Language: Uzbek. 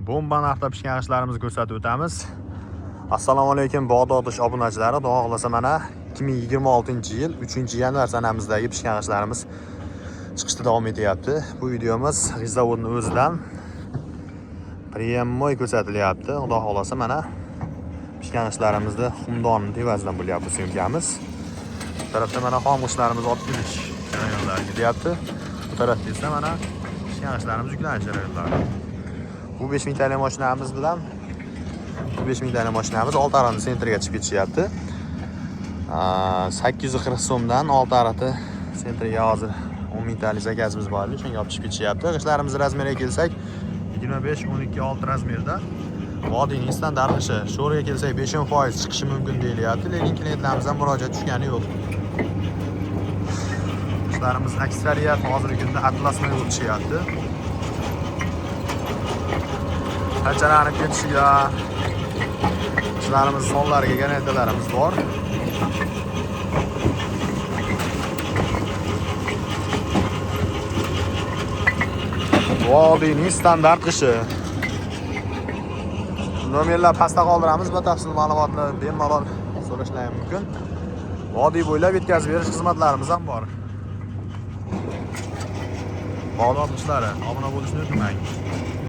Bomba narxda pishgan ishlarimizni ko'rsatib o'tamiz. Assalomu alaykum Bog'dodish obunachilari. Xudo xolasa mana 2026-yil 3-yanvar sanamizdagi pishgan ishlarimiz chiqishda davom etyapti. Bu videomiz G'izavodning o'zidan premmoy ko'rsatilyapti. Xudo xolasa mana pishgan ishlarimizni xumdon tevasidan bo'lyapti syomkamiz. Bu tarafda mana xom ishlarimiz olib kelish jarayonlari ketyapti. Bu tarafda esa mana pishgan ishlarimiz yuklanish jarayonlari. Bu 5000 TL mashinamiz bilan 5000 TL mashinamiz Oltiariqni sentriga chiqib ketishyapti. 840 so'mdan Oltiariqni sentriga hozir 10000 TL zakazimiz bor edi, shunga olib chiqib ketishyapti. G'ishlarimiz razmeriga kelsak 25-12-6 razmerda. Vodiyning standart ishi. Sho'rga kelsak 5% chiqishi mumkin deyilyapti, lekin klientlarimizdan murojaat tushgani yo'q. G'ishlarimiz aksariyat hozirgi kunda atlasni o'tishyapti. Qanchalanib ketishiga ishlarimiz sonlariga garantiyalarimiz bor. Vodiyning standart qishi. Nomerlar pastda qoldiramiz, batafsil ma'lumotlar bemalol so'rashlar mumkin. Vodiy bo'ylab yetkazib berish xizmatlarimiz ham bor. Bog'dod ishlari, obuna bo'lishni unutmang.